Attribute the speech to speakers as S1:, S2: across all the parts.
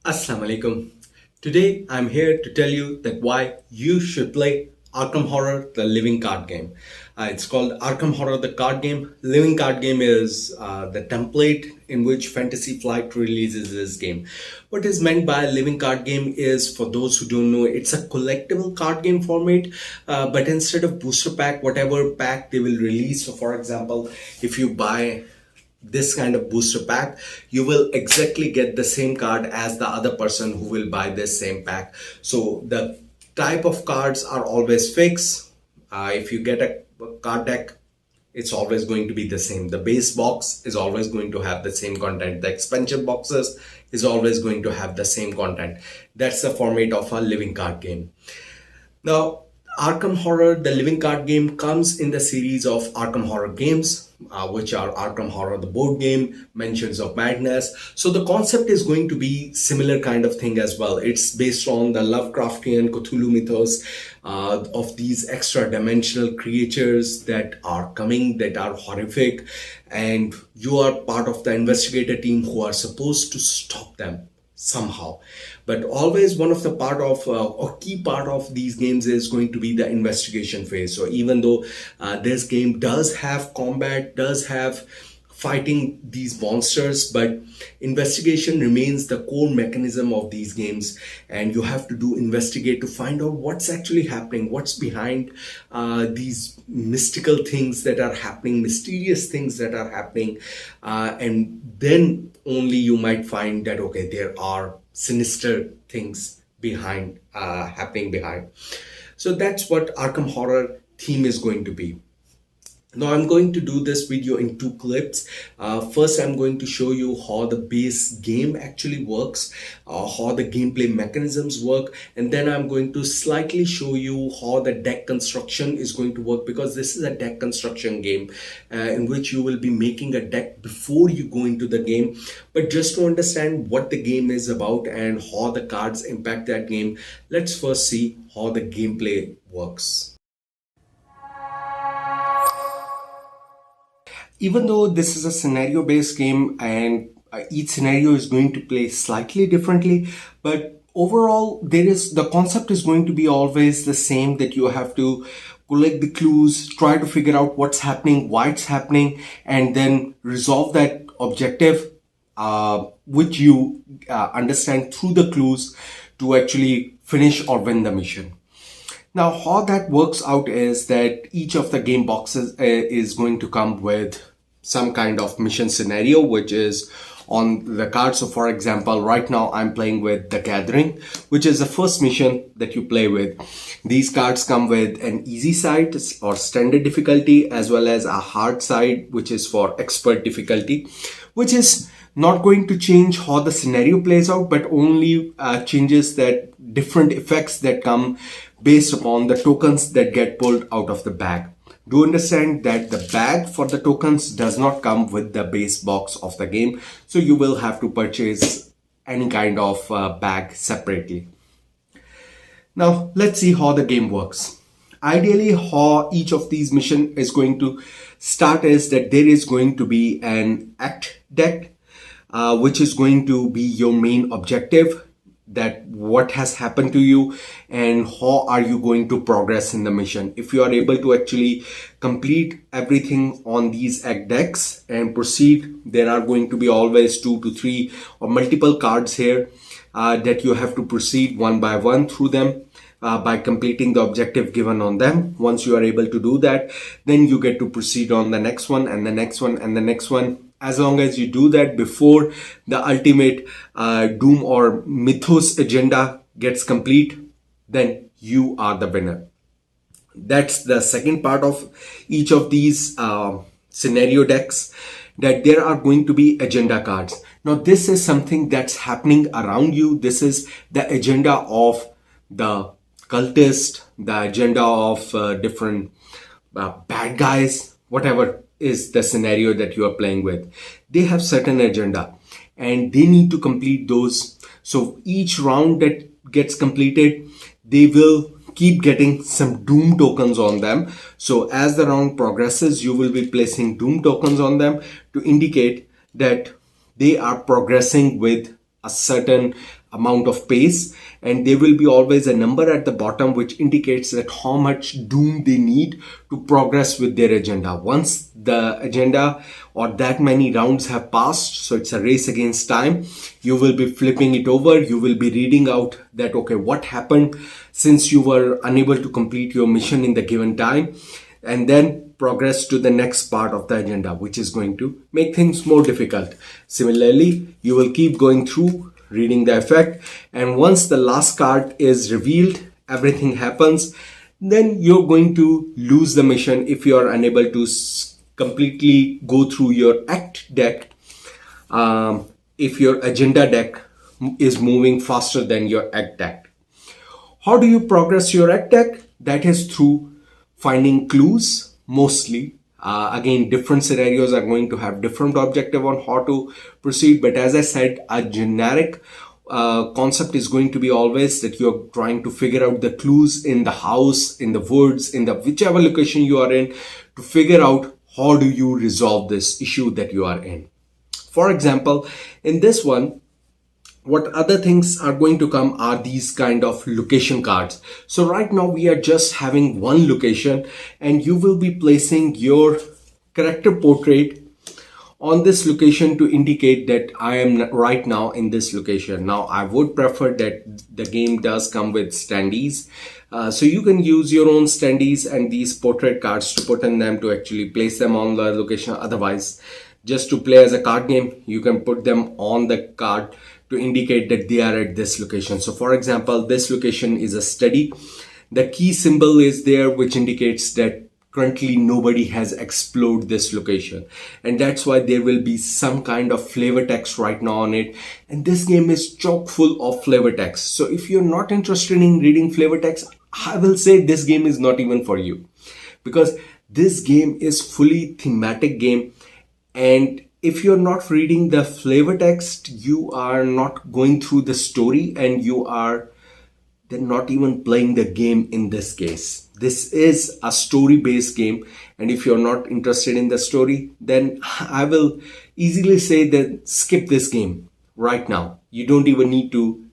S1: Assalamu alaikum. Today I'm here to tell you that why you should play Arkham Horror, the living card game. It's called Arkham Horror, the card game. Living card game is the template in which Fantasy Flight releases this game. What is meant by a living card game is, for those who don't know, it's a collectible card game format. But instead of booster pack, whatever pack they will release. So, for example, if you buy this kind of booster pack, you will exactly get the same card as the other person who will buy this same pack. So the type of cards are always fixed. If you get a card deck, it's always going to be the same. The base box is always going to have the same content. The expansion boxes is always going to have the same content. That's the format of a living card game. Now, Arkham Horror, the living card game, comes in the series of Arkham Horror games, which are Arkham Horror, the board game, Mansions of Madness. So the concept is going to be similar kind of thing as well. It's based on the Lovecraftian Cthulhu mythos of these extra dimensional creatures that are coming, that are horrific, and you are part of the investigator team who are supposed to stop them somehow. But always one of the part of or key part of these games is going to be the investigation phase. So even though this game does have combat, does have fighting these monsters, but investigation remains the core mechanism of these games, and you have to do investigate to find out what's actually happening, what's behind these mystical things that are happening, mysterious things that are happening, and then only you might find that okay, there are sinister things behind happening behind. So that's what Arkham Horror theme is going to be. Now I'm going to do this video in two clips. First, I'm going to show you how the base game actually works, how the gameplay mechanisms work, and then I'm going to slightly show you how the deck construction is going to work, because this is a deck construction game in which you will be making a deck before you go into the game. But just to understand what the game is about and how the cards impact that game, let's first see how the gameplay works. Even though this is a scenario based game and each scenario is going to play slightly differently, but overall the concept is going to be always the same, that you have to collect the clues, try to figure out what's happening, why it's happening, and then resolve that objective, which you understand through the clues to actually finish or win the mission. Now, how that works out is that each of the game boxes is going to come with some kind of mission scenario, which is on the card. So, for example, right now I'm playing with The Gathering, which is the first mission that you play with. These cards come with an easy side or standard difficulty, as well as a hard side, which is for expert difficulty, which is not going to change how the scenario plays out, but only changes that different effects that come based upon the tokens that get pulled out of the bag. Do understand that the bag for the tokens does not come with the base box of the game, so you will have to purchase any kind of bag separately. Now let's see how the game works. Ideally, how each of these missions is going to start is that there is going to be an act deck, which is going to be your main objective, that what has happened to you and how are you going to progress in the mission. If you are able to actually complete everything on these act decks and proceed, there are going to be always 2 to 3 or multiple cards here that you have to proceed one by one through them. By completing the objective given on them. Once you are able to do that, then you get to proceed on the next one and the next one and the next one. As long as you do that before the ultimate doom or mythos agenda gets complete, then you are the winner. That's the second part of each of these scenario decks, that there are going to be agenda cards. Now this is something that's happening around you. This is the agenda of the cultist, the agenda of different bad guys, whatever is the scenario that you are playing with. They have certain agenda and they need to complete those. So each round that gets completed, they will keep getting some doom tokens on them. So as the round progresses, you will be placing doom tokens on them to indicate that they are progressing with a certain amount of pace, and there will be always a number at the bottom which indicates that how much doom they need to progress with their agenda. Once the agenda or that many rounds have passed, so it's a race against time, you will be flipping it over. You will be reading out that, okay, what happened since you were unable to complete your mission in the given time, and then progress to the next part of the agenda, which is going to make things more difficult. Similarly, you will keep going through reading the effect, and once the last card is revealed, everything happens, then you're going to lose the mission if you are unable to completely go through your act deck, if your agenda deck is moving faster than your act deck. How do you progress your act deck? That is through finding clues mostly. Again, different scenarios are going to have different objective on how to proceed, but as I said, a generic concept is going to be always that you're trying to figure out the clues in the house, in the woods, in the whichever location you are in, to figure out how do you resolve this issue that you are in. For example, in this one, what other things are going to come are these kind of location cards. So right now we are just having one location, and you will be placing your character portrait on this location to indicate that I am right now in this location. Now I would prefer that the game does come with standees, so you can use your own standees and these portrait cards to put in them to actually place them on the location. Otherwise, just to play as a card game, you can put them on the card to indicate that they are at this location. So for example, this location is a study. The key symbol is there, which indicates that currently nobody has explored this location, and that's why there will be some kind of flavor text right now on it. And this game is chock full of flavor text. So if you're not interested in reading flavor text, I will say this game is not even for you, because this game is fully thematic game, and if you're not reading the flavor text, you are not going through the story, and you are then not even playing the game in this case. This is a story-based game, and if you're not interested in the story, then I will easily say that skip this game right now. You don't even need to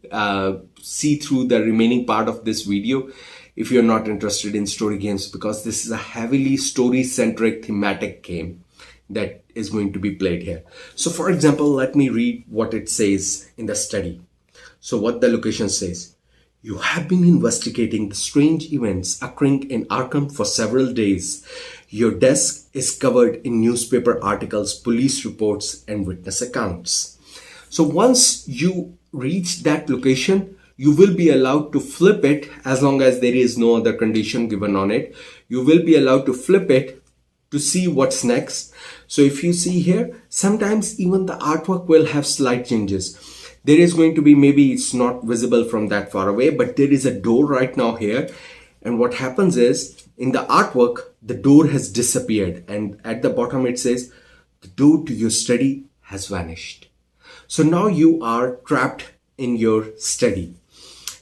S1: see through the remaining part of this video if you're not interested in story games, because this is a heavily story-centric thematic game that is going to be played here. So for example, let me read what it says in the study. So what the location says: you have been investigating the strange events occurring in Arkham for several days. Your desk is covered in newspaper articles, police reports, and witness accounts. So once you reach that location, you will be allowed to flip it, as long as there is no other condition given on it. You will be allowed to flip it to see what's next. So if you see here, sometimes even the artwork will have slight changes. There is going to be, maybe it's not visible from that far away, but there is a door right now here. And what happens is, in the artwork, the door has disappeared. And at the bottom it says, the door to your study has vanished. So now you are trapped in your study.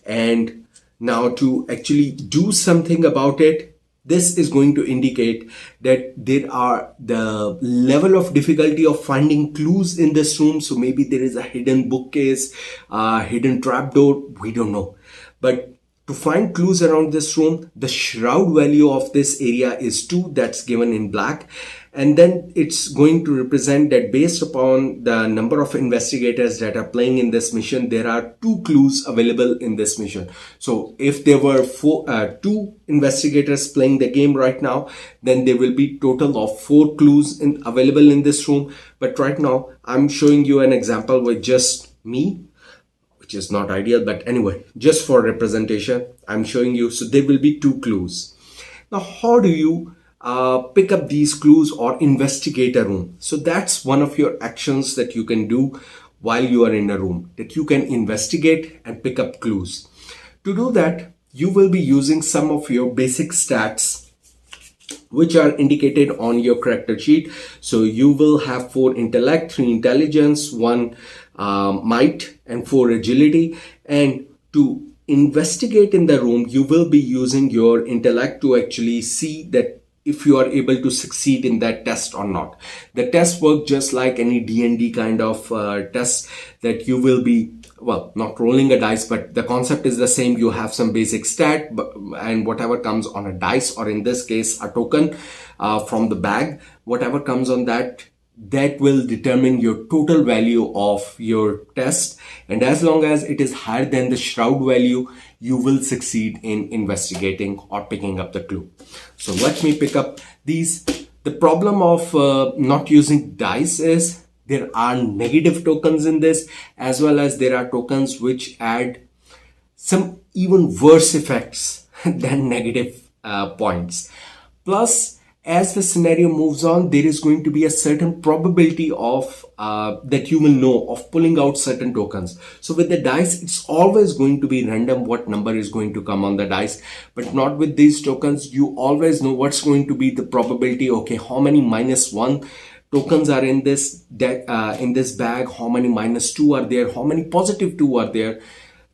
S1: And now to actually do something about it, this is going to indicate that there are the level of difficulty of finding clues in this room. So maybe there is a hidden bookcase, hidden trapdoor, we don't know. But to find clues around this room, the shroud value of this area is 2, that's given in black. And then it's going to represent that based upon the number of investigators that are playing in this mission, there are 2 clues available in this mission. So if there were 2 investigators playing the game right now, then there will be total of 4 clues available in this room. But right now I'm showing you an example with just me, which is not ideal, but anyway, just for representation, I'm showing you. So there will be 2 clues. Now, how do you pick up these clues or investigate a room? So that's one of your actions that you can do while you are in a room, that you can investigate and pick up clues. To do that, you will be using some of your basic stats, which are indicated on your character sheet. So you will have 4 intellect, 3 intelligence, 1 might, and 4 agility. And to investigate in the room, you will be using your intellect to actually see that if you are able to succeed in that test or not. The test work just like any D&D kind of test, that you will be well, not rolling a dice, but the concept is the same. You have some basic stat, and whatever comes on a dice, or in this case a token from the bag, whatever comes on that will determine your total value of your test. And as long as it is higher than the shroud value, you will succeed in investigating or picking up the clue. So let me pick up these. The problem of not using dice is there are negative tokens in this, as well as there are tokens which add some even worse effects than negative points. Plus, as the scenario moves on, there is going to be a certain probability of that you will know of pulling out certain tokens. So with the dice, it's always going to be random what number is going to come on the dice, but not with these tokens. You always know what's going to be the probability. Okay, how many -1 tokens are in this deck, in this bag, how many -2 are there, how many +2 are there,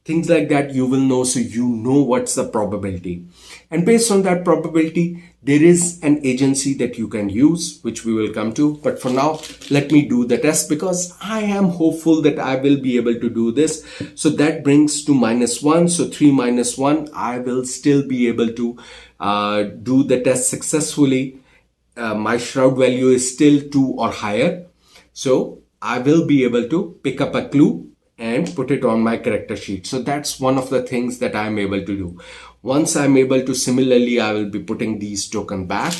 S1: things like that you will know. So you know what's the probability, and based on that probability there is an agency that you can use, which we will come to. But for now, let me do the test, because I am hopeful that I will be able to do this. So that brings to -1, so 3 -1, I will still be able to do the test successfully. My shroud value is still 2 or higher, so I will be able to pick up a clue and put it on my character sheet. So that's one of the things that I'm able to do. Once I'm able to, similarly, I will be putting these tokens back.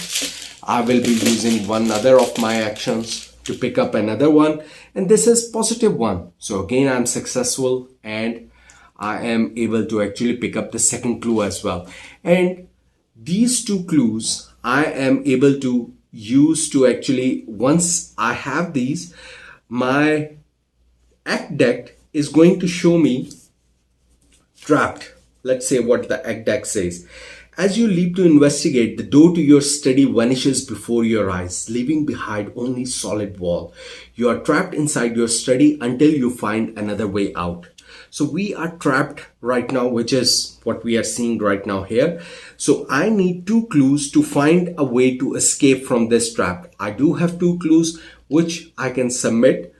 S1: I will be using one other of my actions to pick up another one, and this is +1. So again, I'm successful and I am able to actually pick up the second clue as well. And these two clues I am able to use to actually, once I have these, my act deck is going to show me trapped. Let's say what the act deck says. As you leap to investigate, the door to your study vanishes before your eyes, leaving behind only solid wall. You are trapped inside your study until you find another way out. So we are trapped right now, which is what we are seeing right now here. So I need 2 clues to find a way to escape from this trap. I do have 2 clues which I can submit.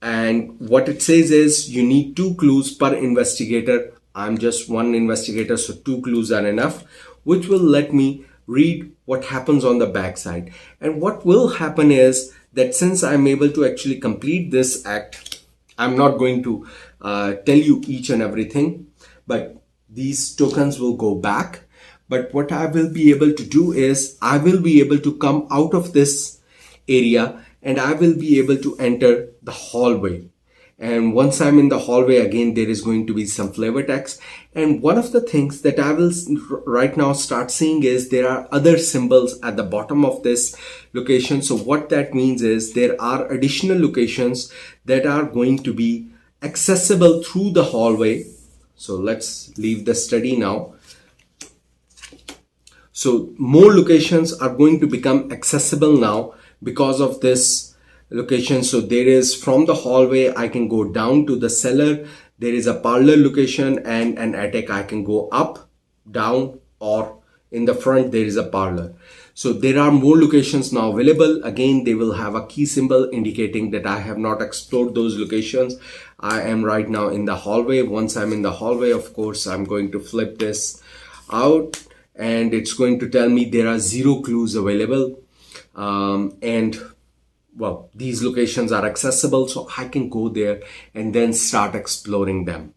S1: And what it says is you need 2 clues per investigator. I'm just one investigator, so 2 clues are enough, which will let me read what happens on the backside. And what will happen is that since I'm able to actually complete this act, I'm not going to tell you each and everything, but these tokens will go back. But what I will be able to do is I will be able to come out of this area and I will be able to enter the hallway. And once I'm in the hallway, again, there is going to be some flavor text. And one of the things that I will right now start seeing is there are other symbols at the bottom of this location. So what that means is there are additional locations that are going to be accessible through the hallway. So let's leave the study now. So more locations are going to become accessible now because of this location. So there is, from the hallway I can go down to the cellar, there is a parlor location, and an attic. I can go up, down, or in the front there is a parlor. So there are more locations now available. Again, they will have a key symbol indicating that I have not explored those locations. I am right now in the hallway. Once I'm in the hallway, of course, I'm going to flip this out and it's going to tell me there are 0 clues available. And well, these locations are accessible, so I can go there and then start exploring them.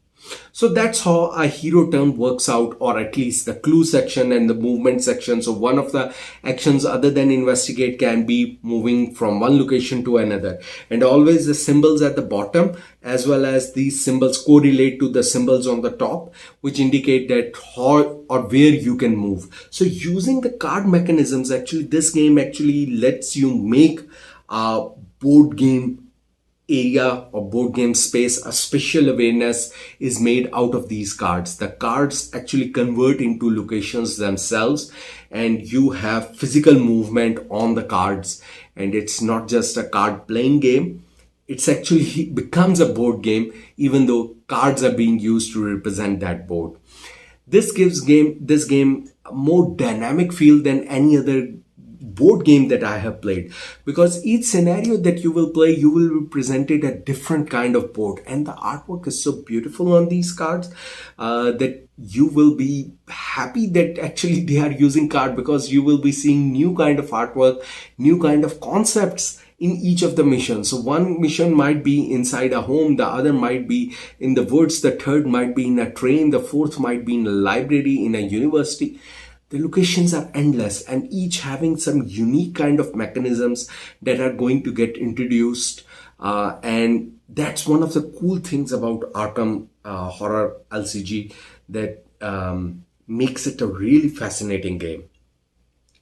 S1: So that's how a hero turn works out, or at least the clue section and the movement section. So one of the actions other than investigate can be moving from one location to another. And always the symbols at the bottom as well as these symbols correlate to the symbols on the top, which indicate that how or where you can move. So using the card mechanisms, actually this game actually lets you make a board game area or board game space. A special awareness is made out of these cards. The cards actually convert into locations themselves, and you have physical movement on the cards, and it's not just a card playing game. It's actually becomes a board game, even though cards are being used to represent that board. This gives this game a more dynamic feel than any other board game that I have played, because each scenario that you will play, you will be presented a different kind of board, and the artwork is so beautiful on these cards that you will be happy that actually they are using card, because you will be seeing new kind of artwork, new kind of concepts in each of the missions. So one mission might be inside a home, the other might be in the woods, the third might be in a train, the fourth might be in a library, in a university. The locations are endless, and each having some unique kind of mechanisms that are going to get introduced. And that's one of the cool things about Arkham Horror LCG that makes it a really fascinating game.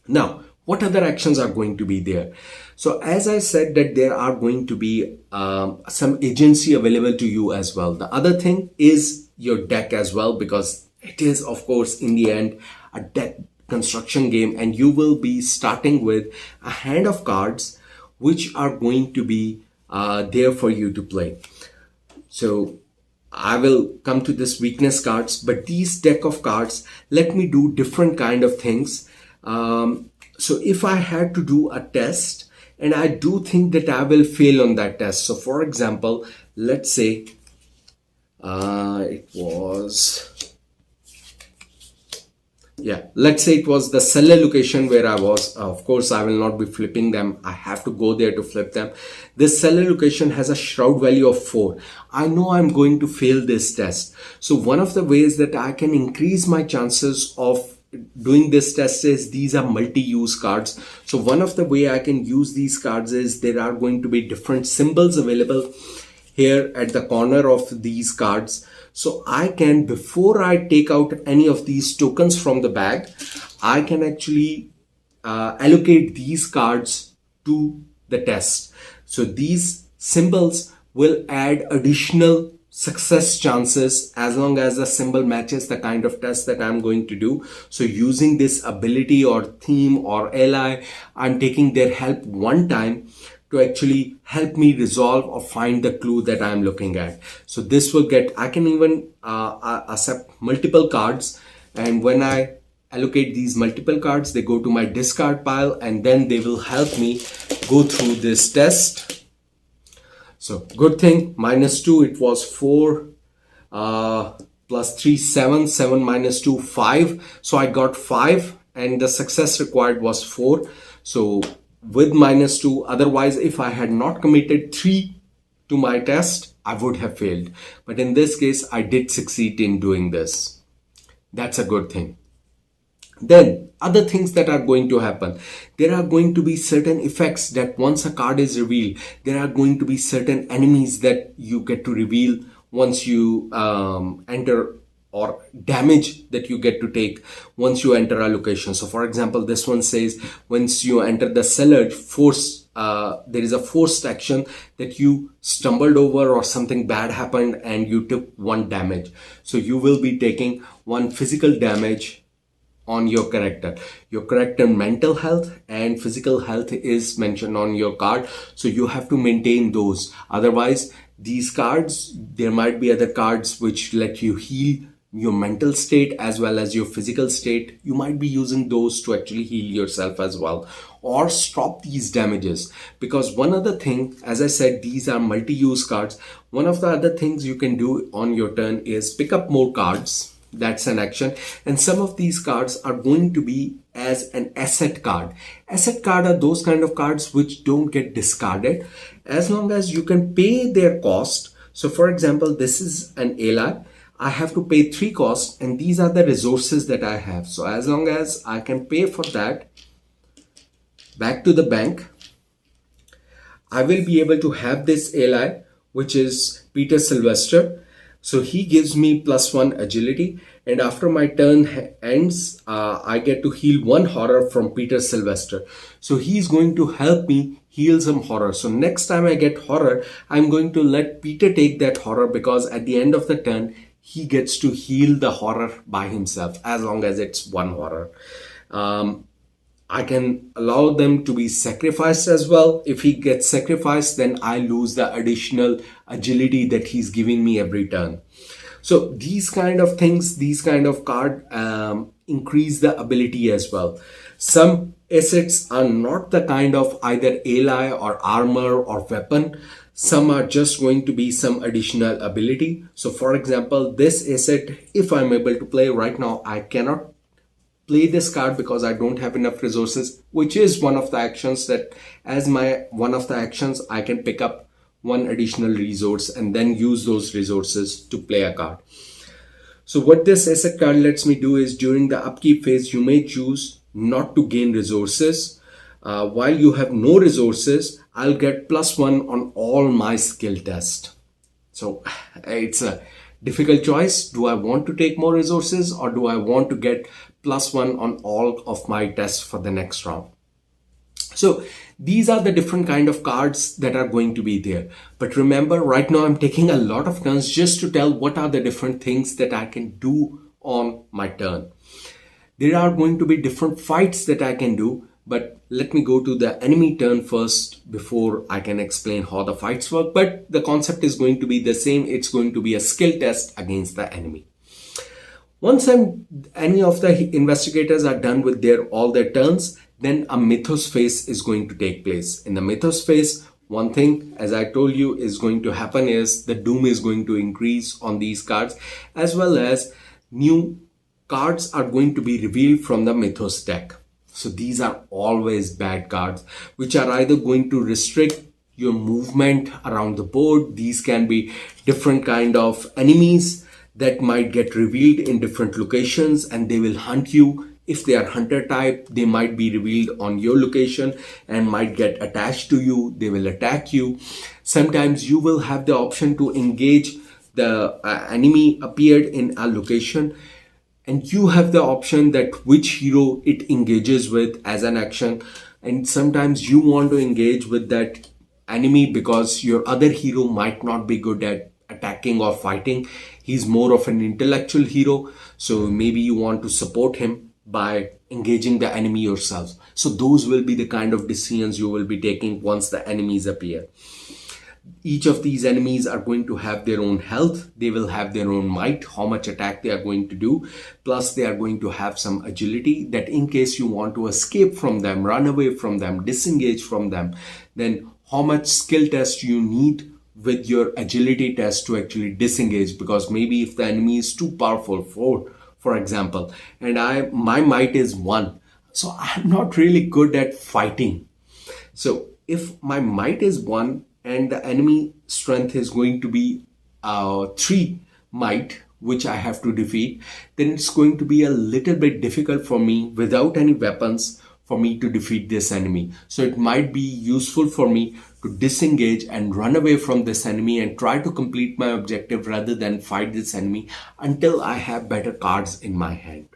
S1: Now, what other actions are going to be there? So as I said, that there are going to be some agency available to you as well. The other thing is your deck as well, because it is, of course, in the end, a deck construction game, and you will be starting with a hand of cards which are going to be there for you to play. So I will come to this weakness cards, but these deck of cards let me do different kind of things. So if I had to do a test, and I do think that I will fail on that test. So for example, let's say let's say it was the seller location where I was. Of course, I will not be flipping them. I have to go there to flip them. This seller location has a shroud value of 4. I know I'm going to fail this test. So one of the ways that I can increase my chances of doing this test is these are multi-use cards. So one of the way I can use these cards is there are going to be different symbols available here at the corner of these cards. So I can, before I take out any of these tokens from the bag, I can actually allocate these cards to the test. So these symbols will add additional success chances as long as the symbol matches the kind of test that I'm going to do. So using this ability or theme or ally, I'm taking their help one time to actually help me resolve or find the clue that I'm looking at. So this will get, I can even accept multiple cards, and when I allocate these multiple cards, they go to my discard pile, and then they will help me go through this test. So good thing, -2, it was 4 plus 3, 7, 7 minus 2, 5. So I got 5, and the success required was 4. So with -2, otherwise if I had not committed 3 to my test, I would have failed. But in this case, I did succeed in doing this. That's a good thing. Then other things that are going to happen, there are going to be certain effects that once a card is revealed, there are going to be certain enemies that you get to reveal once you enter, or damage that you get to take once you enter a location. So for example, this one says once you enter the cellar, there is a forced action that you stumbled over or something bad happened and you took 1 damage. So you will be taking 1 physical damage on your character. Your character mental health and physical health is mentioned on your card, so you have to maintain those. Otherwise, these cards, there might be other cards which let you heal your mental state as well as your physical state. You might be using those to actually heal yourself as well, or stop these damages. Because one other thing, as I said, these are multi-use cards. One of the other things you can do on your turn is pick up more cards. That's an action, and some of these cards are going to be as an asset card. Asset card are those kind of cards which don't get discarded as long as you can pay their cost. So for example, this is an ally. I have to pay 3 costs, and these are the resources that I have. So as long as I can pay for that back to the bank, I will be able to have this ally, which is Peter Sylvester. So he gives me +1 agility, and after my turn ends, I get to heal 1 horror from Peter Sylvester. So he's going to help me heal some horror. So next time I get horror, I'm going to let Peter take that horror, because at the end of the turn, he gets to heal the horror by himself as long as it's 1 horror. I can allow them to be sacrificed as well. If he gets sacrificed, then I lose the additional agility that he's giving me every turn. So these kind of things, these kind of card increase the ability as well. Some assets are not the kind of either ally or armor or weapon. Some are just going to be some additional ability. So for example, this asset, if I'm able to play right now, I cannot play this card because I don't have enough resources, which is one of the actions that as my one of the actions, I can pick up one additional resource and then use those resources to play a card. So what this asset card lets me do is during the upkeep phase, you may choose not to gain resources. While you have no resources, I'll get +1 on all my skill test. So it's a difficult choice. Do I want to take more resources or do I want to get +1 on all of my tests for the next round? So these are the different kind of cards that are going to be there. But remember, right now I'm taking a lot of turns just to tell what are the different things that I can do on my turn. There are going to be different fights that I can do, but let me go to the enemy turn first before I can explain how the fights work. But the concept is going to be the same. It's going to be a skill test against the enemy. Once any of the investigators are done with all their turns, then a mythos phase is going to take place. In the mythos phase, one thing, as I told you, is going to happen is the doom is going to increase on these cards, as well as new cards are going to be revealed from the mythos deck. So these are always bad cards, which are either going to restrict your movement around the board. These can be different kind of enemies that might get revealed in different locations and they will hunt you. If they are hunter type, they might be revealed on your location and might get attached to you. They will attack you. Sometimes you will have the option to engage the enemy appeared in a location, and you have the option that which hero it engages with as an action. And sometimes you want to engage with that enemy because your other hero might not be good at attacking or fighting. He's more of an intellectual hero, so maybe you want to support him by engaging the enemy yourself. So those will be the kind of decisions you will be taking once the enemies appear. Each of these enemies are going to have their own health. They will have their own might, how much attack they are going to do. Plus they are going to have some agility that in case you want to escape from them, run away from them, disengage from them, then how much skill test you need with your agility test to actually disengage. Because maybe if the enemy is too powerful, for example, and my might is 1, so I'm not really good at fighting. So if my might is 1 and the enemy strength is going to be 3 might, which I have to defeat, then it's going to be a little bit difficult for me without any weapons for me to defeat this enemy. So it might be useful for me to disengage and run away from this enemy and try to complete my objective rather than fight this enemy until I have better cards in my hand.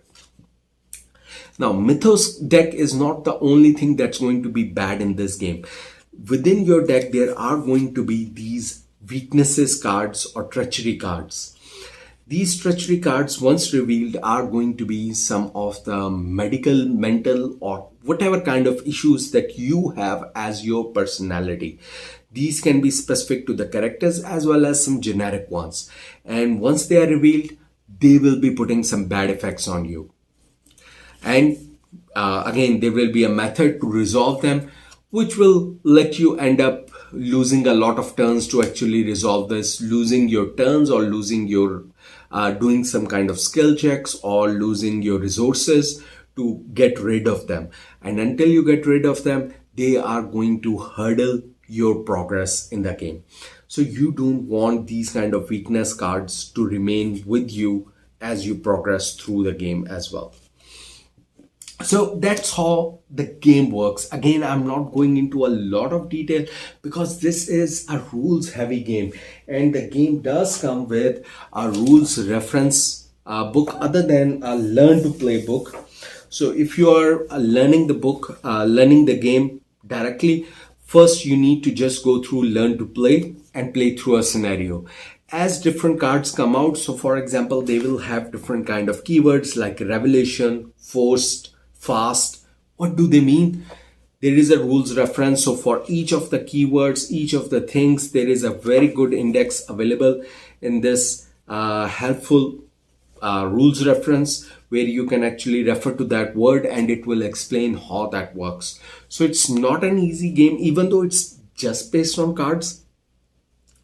S1: Now, Mythos deck is not the only thing that's going to be bad in this game. Within your deck, there are going to be these weaknesses cards or treachery cards. These treachery cards, once revealed, are going to be some of the medical, mental, or whatever kind of issues that you have as your personality. These can be specific to the characters as well as some generic ones. And once they are revealed, they will be putting some bad effects on you. And again, there will be a method to resolve them, which will let you end up losing a lot of turns to actually resolve this, losing your turns or losing your doing some kind of skill checks or losing your resources to get rid of them. And until you get rid of them, they are going to hurdle your progress in the game. So you don't want these kind of weakness cards to remain with you as you progress through the game as well. So that's how the game works. Again, I'm not going into a lot of detail because this is a rules heavy game and the game does come with a rules reference book other than a learn to play book. So if you are learning the book, learning the game directly, first you need to just go through learn to play and play through a scenario. As different cards come out, so for example, they will have different kind of keywords like revelation, forced, fast. What do they mean? There is a rules reference. So for each of the keywords, each of the things, there is a very good index available in this helpful rules reference where you can actually refer to that word and it will explain how that works. So it's not an easy game, even though it's just based on cards.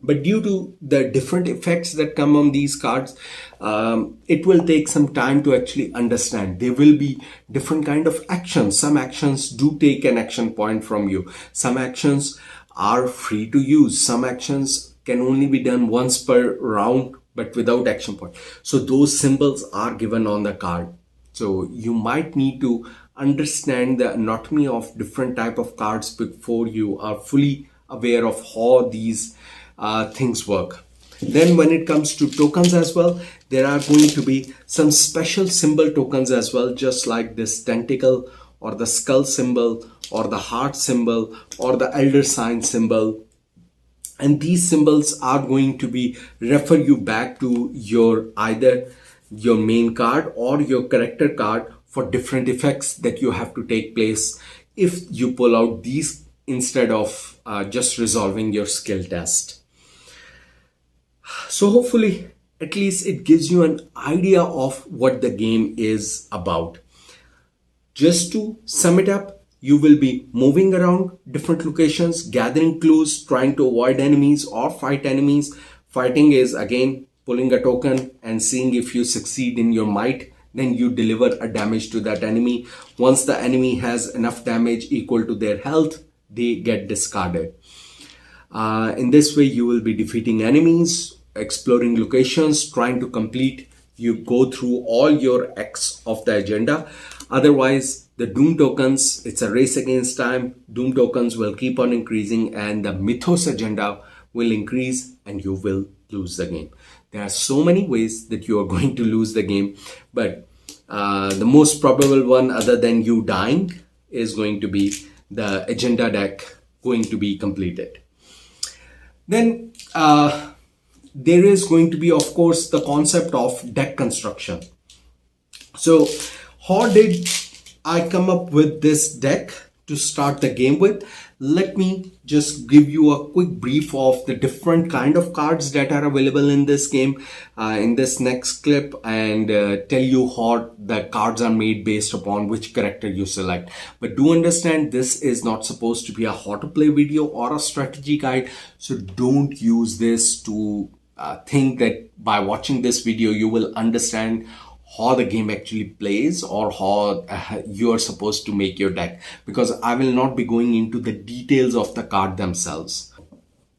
S1: But due to the different effects that come on these cards, it will take some time to actually understand. There will be different kind of actions. Some actions do take an action point from you. Some actions are free to use. Some actions can only be done once per round but without action point. So those symbols are given on the card. So you might need to understand the anatomy of different type of cards before you are fully aware of how these things work. Then when it comes to tokens as well, there are going to be some special symbol tokens as well, just like this tentacle or the skull symbol or the heart symbol or the elder sign symbol. And these symbols are going to be refer you back to your either your main card or your character card for different effects that you have to take place if you pull out these instead of just resolving your skill test. So hopefully at least it gives you an idea of what the game is about. Just to sum it up, you will be moving around different locations, gathering clues, trying to avoid enemies or fight enemies. Fighting is again pulling a token and seeing if you succeed in your might, then you deliver a damage to that enemy. Once the enemy has enough damage equal to their health, they get discarded. In this way, you will be defeating enemies, exploring locations, trying to complete. You go through all your X of the agenda. Otherwise, the Doom tokens, it's a race against time. Doom tokens will keep on increasing and the Mythos agenda will increase and you will lose the game. There are so many ways that you are going to lose the game, but the most probable one other than you dying is going to be the agenda deck going to be completed. Then there is going to be, of course, the concept of deck construction. So how did I come up with this deck to start the game with? Let me just give you a quick brief of the different kind of cards that are available in this game in this next clip, and tell you how the cards are made based upon which character you select. But do understand, this is not supposed to be a how to play video or a strategy guide, so don't use this to think that by watching this video you will understand how the game actually plays or how you are supposed to make your deck, because I will not be going into the details of the card themselves.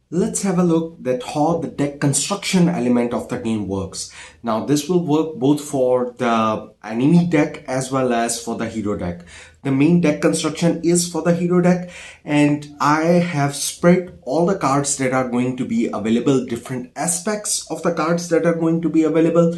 S1: Let's have a look at how the deck construction element of the game works. Now this will work both for the enemy deck as well as for the hero deck. The main deck construction is for the hero deck, and I have spread all the cards that are going to be available, different aspects of the cards that are going to be available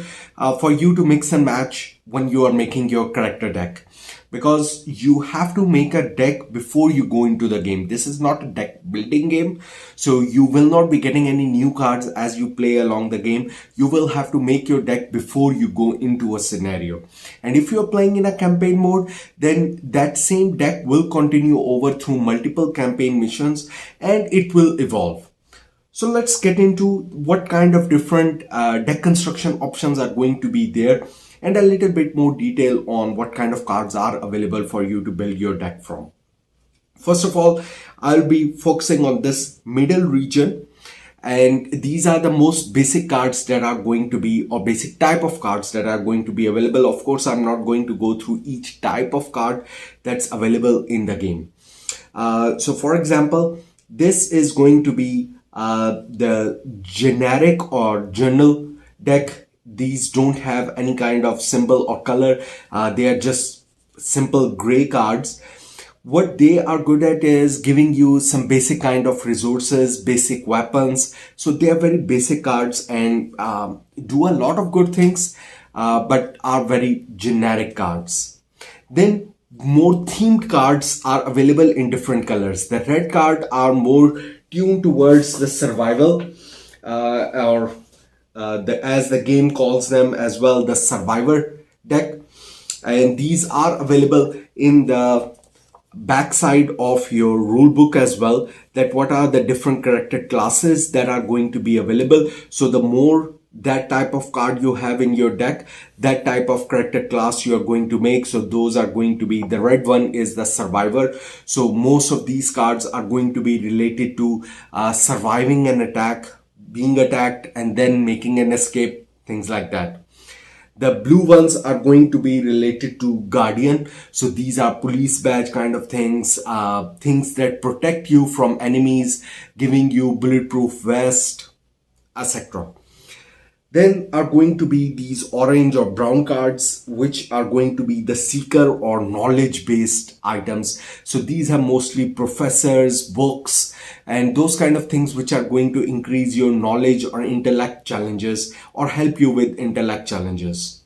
S1: for you to mix and match when you are making your character deck. Because you have to make a deck before you go into the game. This is not a deck building game, so you will not be getting any new cards as you play along the game. You will have to make your deck before you go into a scenario. And if you're playing in a campaign mode, then that same deck will continue over through multiple campaign missions and it will evolve. So let's get into what kind of different deck construction options are going to be there, and a little bit more detail on what kind of cards are available for you to build your deck from. First of all, I'll be focusing on this middle region, and these are the most basic cards that are going to be, or basic type of cards that are going to be available. Of course, I'm not going to go through each type of card that's available in the game. So for example, this is going to be the generic or general deck. These don't have any kind of symbol or color. They are just simple gray cards. What they are good at is giving you some basic kind of resources, basic weapons. So they are very basic cards and do a lot of good things, but are very generic cards. Then more themed cards are available in different colors. The red card are more tuned towards the survival or as the game calls them as well, the survivor deck. And these are available in the backside of your rulebook as well, that what are the different character classes that are going to be available. So the more that type of card you have in your deck, that type of character class you are going to make. So those are going to be, the red one is the survivor. So most of these cards are going to be related to surviving an attack, being attacked, and then making an escape, things like that. The blue ones are going to be related to guardian. So these are police badge kind of things, things that protect you from enemies, giving you bulletproof vest, etc. Then are going to be these orange or brown cards, which are going to be the seeker or knowledge based items. So these are mostly professors, books, and those kind of things which are going to increase your knowledge or intellect challenges or help you with intellect challenges.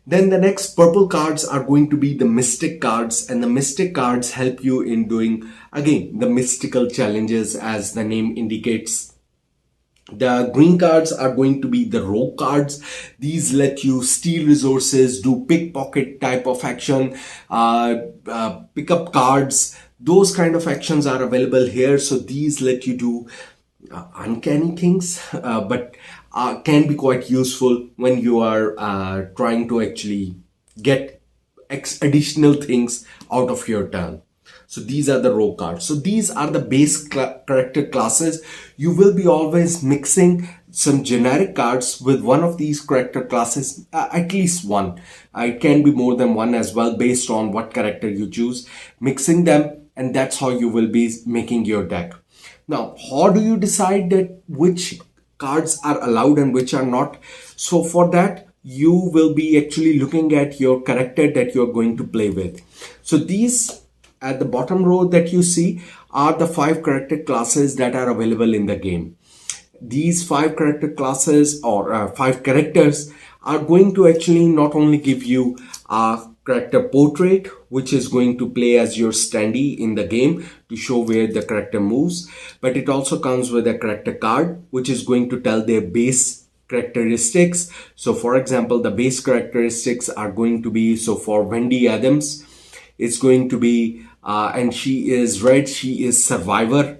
S1: Then the next purple cards are going to be the mystic cards, and the mystic cards help you in doing, again, the mystical challenges as the name indicates. The green cards are going to be the rogue cards. These let you steal resources, do pickpocket type of action, pick up cards. Those kind of actions are available here. So these let you do uncanny things, but can be quite useful when you are trying to actually get additional things out of your turn. So these are the row cards. So these are the base character classes. You will be always mixing some generic cards with one of these character classes, at least one. It can be more than one as well, based on what character you choose, mixing them, and that's how you will be making your deck. Now, how do you decide that which cards are allowed and which are not? So for that, you will be actually looking at your character that you're going to play with. So these at the bottom row that you see are the 5 character classes that are available in the game. These 5 character classes or 5 characters are going to actually not only give you a character portrait, which is going to play as your standee in the game to show where the character moves, but it also comes with a character card, which is going to tell their base characteristics. So for example, the base characteristics are going to be, so for Wendy Adams, it's going to be and she is red, she is survivor.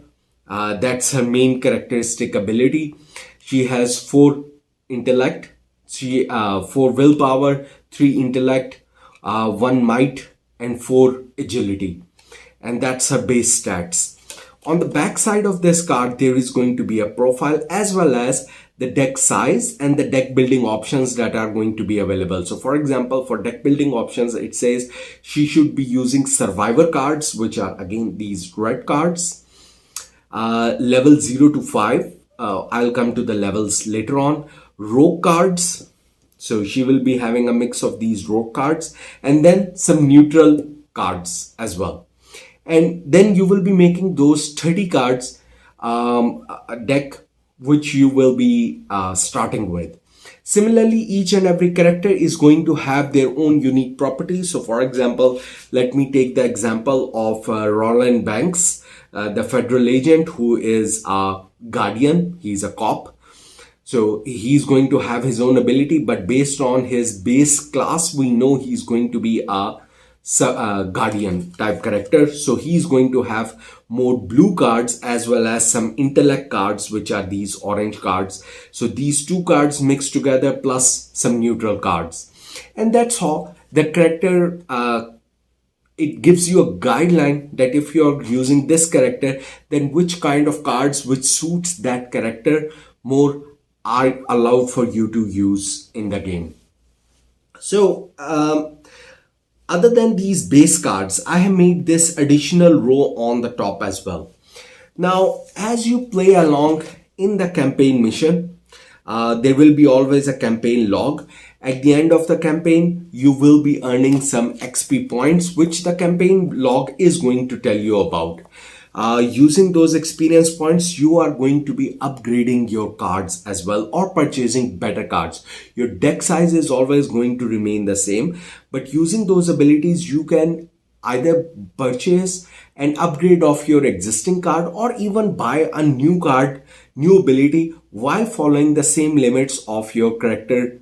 S1: That's her main characteristic ability. She has 4 intellect, 4 willpower, 3 intellect, 1 might, and 4 agility. And that's her base stats. On the back side of this card, there is going to be a profile as well as the deck size and the deck building options that are going to be available. So for example, for deck building options, it says she should be using survivor cards, which are again these red cards, level 0 to 5. I'll come to the levels later on. Rogue cards, so she will be having a mix of these rogue cards, and then some neutral cards as well. And then you will be making those 30 cards a deck which you will be starting with. Similarly, each and every character is going to have their own unique properties. So for example, let me take the example of Roland Banks, the federal agent who is a guardian. He's a cop. So he's going to have his own ability, but based on his base class, we know he's going to be a guardian type character. So he's going to have more blue cards as well as some intellect cards, which are these orange cards. So these 2 cards mixed together plus some neutral cards. And that's how the character, it gives you a guideline that if you're using this character, then which kind of cards which suits that character more are allowed for you to use in the game. So other than these base cards, I have made this additional row on the top as well. Now, as you play along in the campaign mission, there will be always a campaign log. At the end of the campaign, you will be earning some XP points, which the campaign log is going to tell you about. Using those experience points, you are going to be upgrading your cards as well or purchasing better cards. Your deck size is always going to remain the same, but using those abilities, you can either purchase an upgrade of your existing card or even buy a new card, new ability, while following the same limits of your character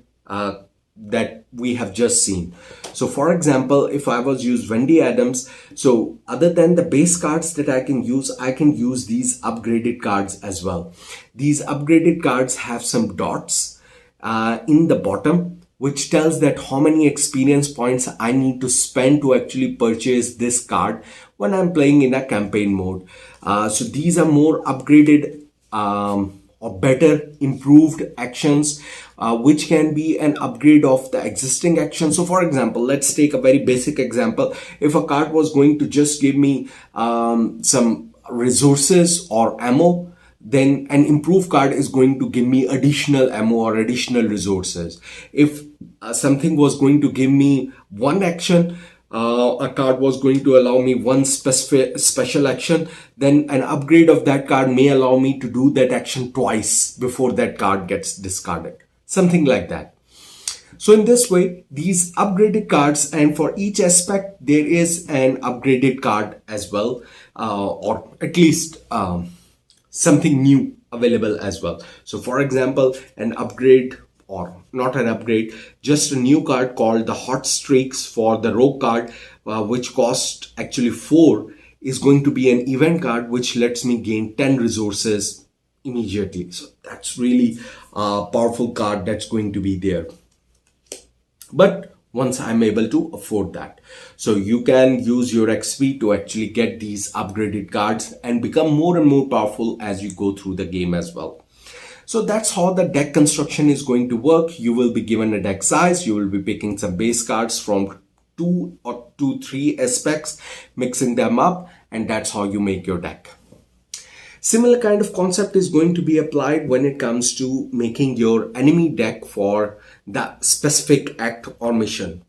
S1: that we have just seen. So for example, if I was use Wendy Adams, so other than the base cards that I can use these upgraded cards as well. These upgraded cards have some dots. in the bottom, which tells that how many experience points I need to spend to actually purchase this card when I'm playing in a campaign mode. So these are more upgraded or better improved actions, which can be an upgrade of the existing action. So for example, let's take a very basic example. If a card was going to just give me some resources or ammo, then an improved card is going to give me additional ammo or additional resources. If something was going to give me one action, a card was going to allow me one special action, then an upgrade of that card may allow me to do that action twice before that card gets discarded. Something like that. So in this way, these upgraded cards, and for each aspect, there is an upgraded card as well, or at least something new available as well. So for example, an upgrade, or not an upgrade, just a new card called the Hot Streaks for the Rogue card, which cost actually 4, is going to be an event card which lets me gain 10 resources immediately. So that's really a powerful card that's going to be there. But once I'm able to afford that. So you can use your XP to actually get these upgraded cards and become more and more powerful as you go through the game as well. So that's how the deck construction is going to work. You will be given a deck size. You will be picking some base cards from 3 aspects, mixing them up, and that's how you make your deck. Similar kind of concept is going to be applied when it comes to making your enemy deck for the specific act or mission.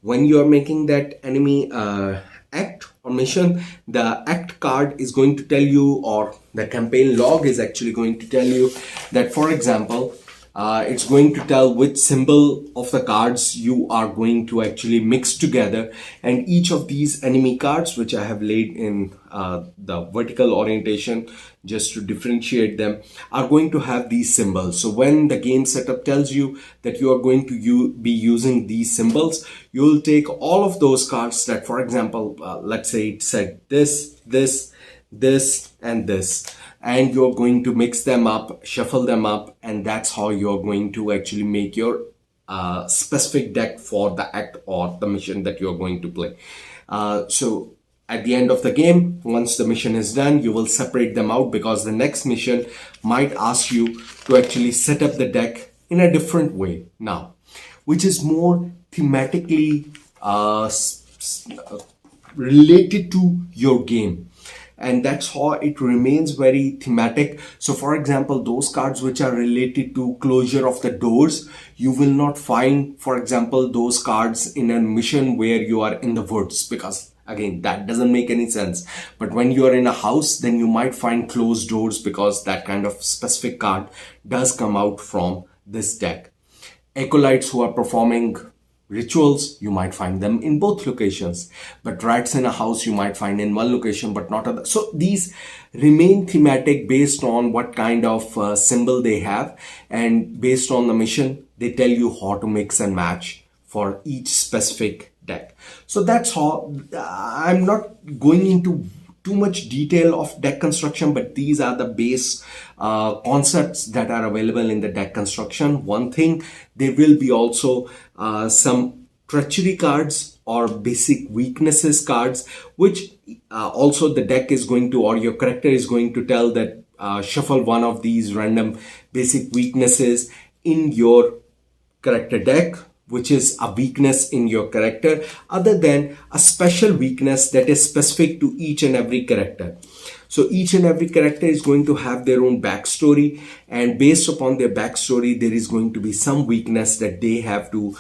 S1: When you are making that enemy act or mission, the act card is going to tell you, or the campaign log is actually going to tell you that, for example, it's going to tell which symbol of the cards you are going to actually mix together, and each of these enemy cards, which I have laid in the vertical orientation just to differentiate them, are going to have these symbols. So when the game setup tells you that you are going to be using these symbols, you will take all of those cards that, for example, let's say it said this, and this, and you're going to mix them up, shuffle them up, and that's how you're going to actually make your specific deck for the act or the mission that you're going to play. So at the end of the game, once the mission is done, you will separate them out, because the next mission might ask you to actually set up the deck in a different way now, which is more thematically related to your game. And that's how it remains very thematic. So for example, those cards which are related to closure of the doors, you will not find, for example, those cards in a mission where you are in the woods, because again, that doesn't make any sense. But when you are in a house, then you might find closed doors, because that kind of specific card does come out from this deck. Acolytes who are performing rituals, you might find them in both locations, but rats in a house you might find in one location but not other. So these remain thematic based on what kind of symbol they have, and based on the mission they tell you how to mix and match for each specific deck. So that's how I'm not going into too much detail of deck construction, but these are the base concepts that are available in the deck construction. One thing, there will be also some treachery cards or basic weaknesses cards, which also the deck is going to, or your character is going to tell that shuffle one of these random basic weaknesses in your character deck, which is a weakness in your character, other than a special weakness that is specific to each and every character. So each and every character is going to have their own backstory, and based upon their backstory, there is going to be some weakness that they have to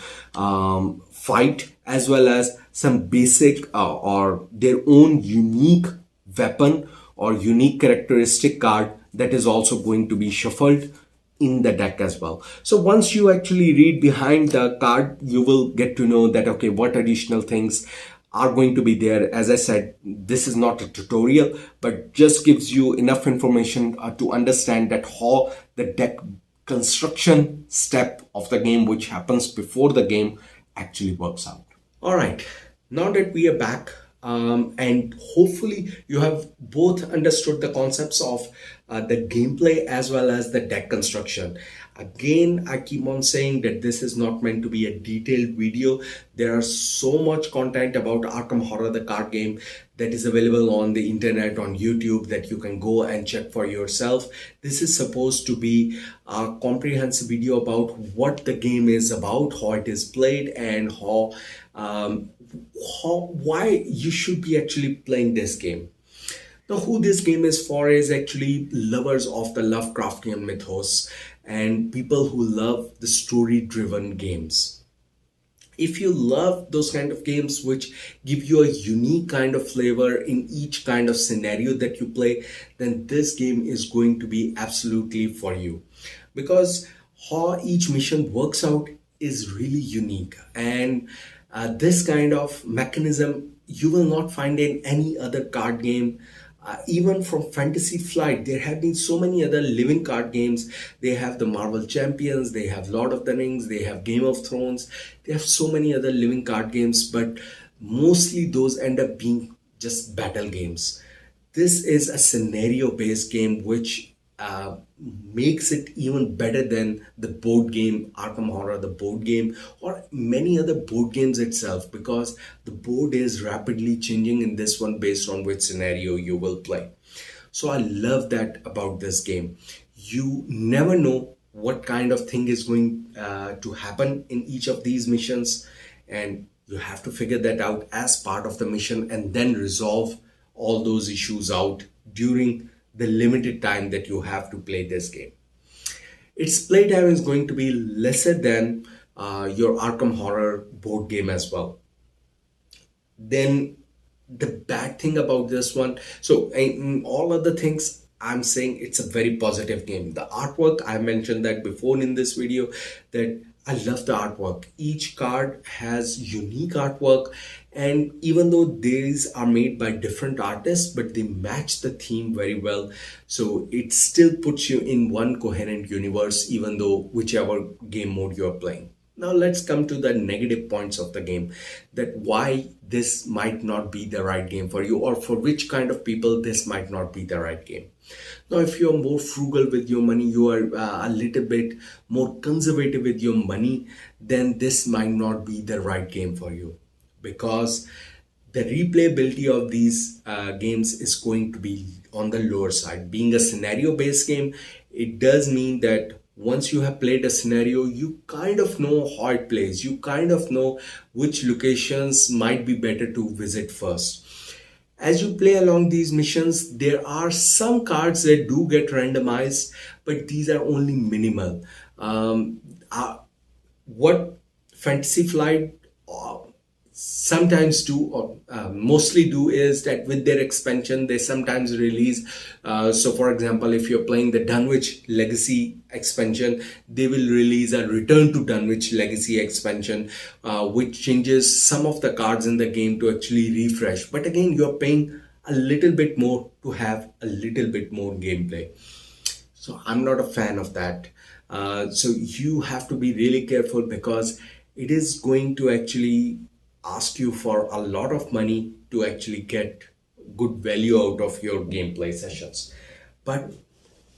S1: fight, as well as some basic or their own unique weapon or unique characteristic card that is also going to be shuffled in the deck as well. So once you actually read behind the card, you will get to know that, okay, what additional things are going to be there. As I said, this is not a tutorial, but just gives you enough information to understand that how the deck construction step of the game, which happens before the game, actually works out. All right, now that we are back, and hopefully you have both understood the concepts of the gameplay as well as the deck construction. Again, I keep on saying that this is not meant to be a detailed video. There are so much content about Arkham Horror, the card game, that is available on the internet, on YouTube, that you can go and check for yourself. This is supposed to be a comprehensive video about what the game is about, how it is played, and um, why you should be actually playing this game. Now, who this game is for is actually lovers of the Lovecraftian mythos and people who love the story-driven games. If you love those kind of games which give you a unique kind of flavor in each kind of scenario that you play, then this game is going to be absolutely for you. Because how each mission works out is really unique, and this kind of mechanism you will not find in any other card game. Even from Fantasy Flight, there have been so many other living card games. They have the Marvel Champions, they have Lord of the Rings, they have Game of Thrones, they have so many other living card games, but mostly those end up being just battle games. This is a scenario based game which makes it even better than the board game Arkham Horror, the board game, or many other board games itself, because the board is rapidly changing in this one based on which scenario you will play. So I love that about this game. You never know what kind of thing is going to happen in each of these missions, and you have to figure that out as part of the mission and then resolve all those issues out during the limited time that you have to play this game. Its playtime is going to be lesser than your Arkham Horror board game as well. Then the bad thing about this one, so in all other things, I'm saying it's a very positive game. The artwork, I mentioned that before in this video, that I love the artwork. Each card has unique artwork, and even though these are made by different artists, but they match the theme very well. So it still puts you in one coherent universe, even though whichever game mode you're playing. Now let's come to the negative points of the game, that why this might not be the right game for you, or for which kind of people this might not be the right game. Now, if you're more frugal with your money, you are a little bit more conservative with your money, then this might not be the right game for you, because the replayability of these games is going to be on the lower side. Being a scenario based game, it does mean that once you have played a scenario, you kind of know how it plays. You kind of know which locations might be better to visit first. As you play along these missions, there are some cards that do get randomized, but these are only minimal. What Fantasy Flight sometimes do, or mostly do, is that with their expansion they sometimes release, so for example, if you're playing the Dunwich Legacy expansion, they will release a Return to Dunwich Legacy expansion, which changes some of the cards in the game to actually refresh, but again you're paying a little bit more to have a little bit more gameplay. So I'm not a fan of that. So you have to be really careful, because it is going to actually ask you for a lot of money to actually get good value out of your gameplay sessions. But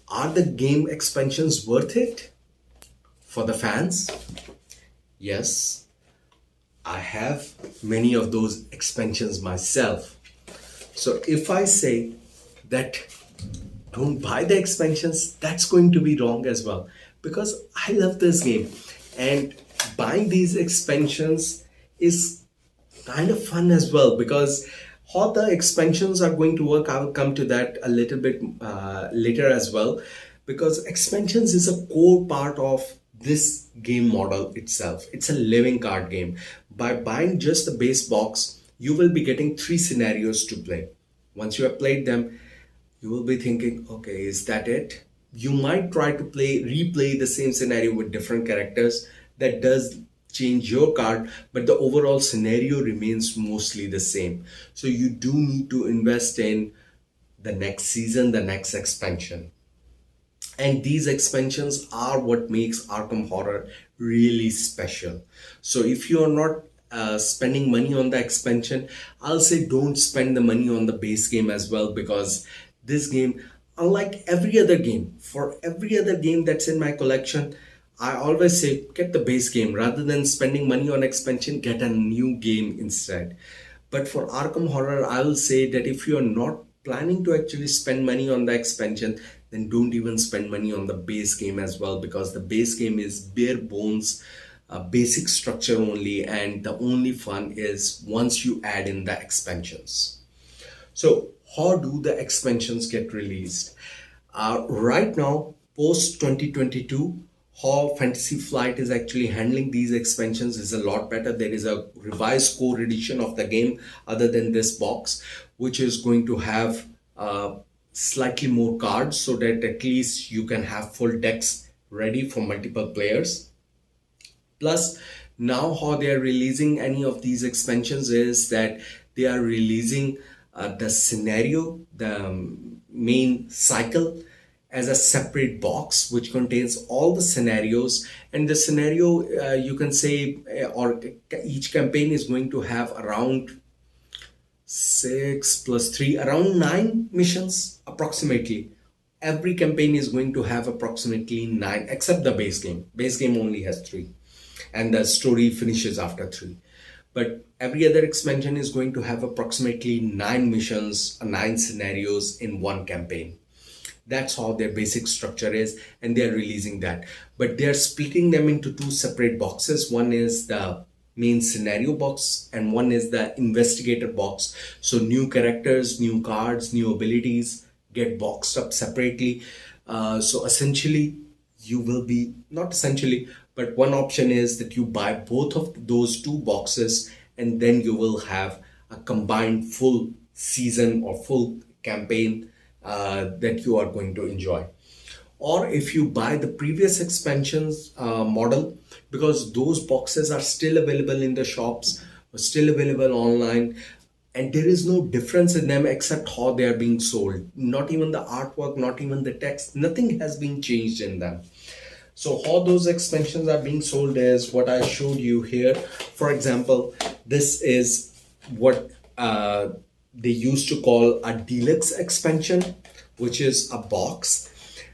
S1: are the game expansions worth it for the fans? Yes, I have many of those expansions myself. So if I say that don't buy the expansions, that's going to be wrong as well, because I love this game, and buying these expansions is kind of fun as well. Because how the expansions are going to work, I will come to that a little bit later as well, because expansions is a core part of this game model itself. It's a living card game. By buying just the base box, you will be getting 3 scenarios to play. Once you have played them, you will be thinking, okay, is that it? You might try to replay the same scenario with different characters. That does change your card, but the overall scenario remains mostly the same. So you do need to invest in the next season, the next expansion. And these expansions are what makes Arkham Horror really special. So if you are not spending money on the expansion, I'll say don't spend the money on the base game as well, because this game, unlike every other game, for every other game that's in my collection, I always say get the base game rather than spending money on expansion, get a new game instead. But for Arkham Horror, I will say that if you're not planning to actually spend money on the expansion, then don't even spend money on the base game as well, because the base game is bare bones, basic structure only, and the only fun is once you add in the expansions. So, how do the expansions get released? Right now, post 2022, how Fantasy Flight is actually handling these expansions is a lot better. There is a revised core edition of the game, other than this box, which is going to have slightly more cards so that at least you can have full decks ready for multiple players. Plus, now how they are releasing any of these expansions is that they are releasing the scenario, the main cycle, as a separate box which contains all the scenarios. And the scenario, you can say, or each campaign is going to have around 6 plus 3, around 9 missions approximately. Every campaign is going to have approximately 9, except the base game. Base game only has 3, and the story finishes after 3. But every other expansion is going to have approximately 9 missions, 9 scenarios in one campaign. That's how their basic structure is, and they're releasing that. But they're splitting them into 2 separate boxes. One is the main scenario box, and one is the investigator box. So new characters, new cards, new abilities get boxed up separately. So essentially, you will be, not essentially, but one option is that you buy both of those 2 boxes, and then you will have a combined full season or full campaign that you are going to enjoy. Or if you buy the previous expansions model, because those boxes are still available in the shops, still available online, and there is no difference in them except how they are being sold. Not even the artwork, not even the text, nothing has been changed in them. So how those expansions are being sold is what I showed you here. For example, this is what they used to call a deluxe expansion, which is a box.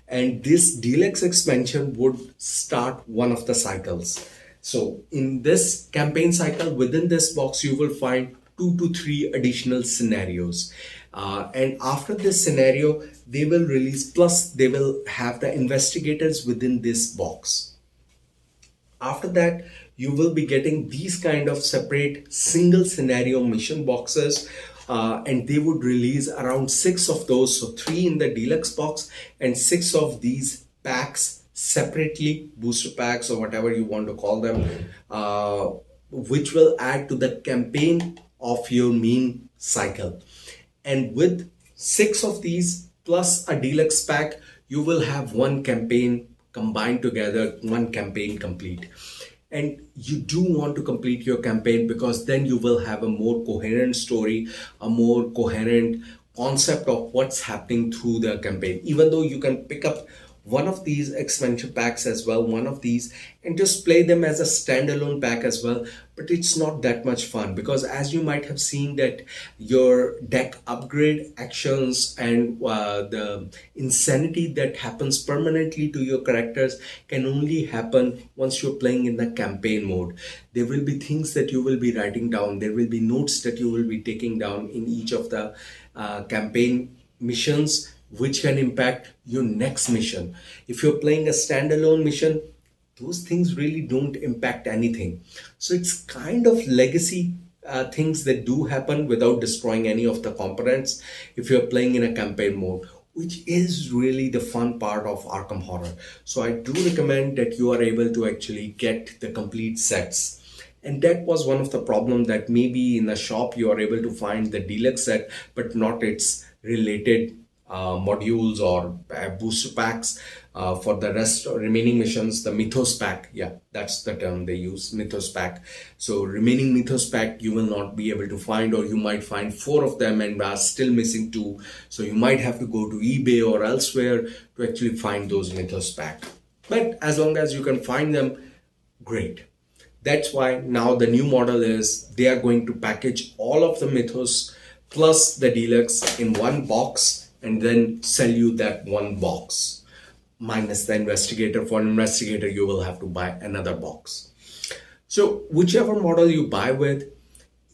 S1: And this deluxe expansion would start one of the cycles. So in this campaign cycle, within this box, you will find 2 to 3 additional scenarios. And after this scenario, they will release, plus they will have the investigators within this box. After that, you will be getting these kind of separate single scenario mission boxes, and they would release around 6 of those. So 3 in the deluxe box and 6 of these packs separately, booster packs or whatever you want to call them, which will add to the campaign of your main cycle. And with 6 of these plus a deluxe pack, you will have one campaign combined together, one campaign complete. And you do want to complete your campaign, because then you will have a more coherent story, a more coherent concept of what's happening through the campaign. Even though you can pick up one of these expansion packs as well, one of these, and just play them as a standalone pack as well, but it's not that much fun, because as you might have seen that your deck upgrade actions and the insanity that happens permanently to your characters can only happen once you're playing in the campaign mode. There will be things that you will be writing down, there will be notes that you will be taking down in each of the campaign missions, which can impact your next mission. If you're playing a standalone mission, those things really don't impact anything. So it's kind of legacy things that do happen without destroying any of the components if you're playing in a campaign mode, which is really the fun part of Arkham Horror. So I do recommend that you are able to actually get the complete sets. And that was one of the problems, that maybe in the shop you are able to find the deluxe set but not its related modules or booster packs for the rest remaining missions. The mythos pack, yeah, that's the term they use, mythos pack. So remaining mythos pack you will not be able to find, or you might find 4 of them and are still missing 2. So you might have to go to eBay or elsewhere to actually find those mythos pack. But as long as you can find them, great. That's why now the new model is they are going to package all of the mythos plus the deluxe in one box, and then sell you that one box minus the investigator. For an investigator, you will have to buy another box. So whichever model you buy with,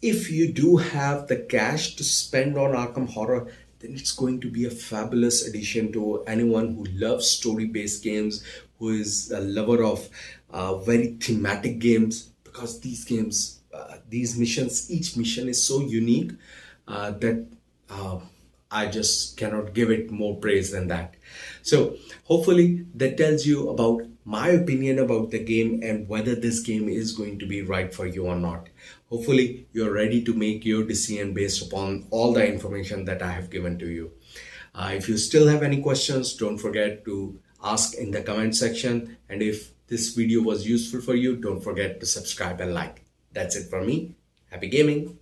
S1: if you do have the cash to spend on Arkham Horror, then it's going to be a fabulous addition to anyone who loves story-based games, who is a lover of very thematic games, because these games, these missions, each mission is so unique that I just cannot give it more praise than that. So hopefully that tells you about my opinion about the game and whether this game is going to be right for you or not. Hopefully you're ready to make your decision based upon all the information that I have given to you. If you still have any questions, don't forget to ask in the comment section. And if this video was useful for you, don't forget to subscribe and like. That's it for me. Happy gaming.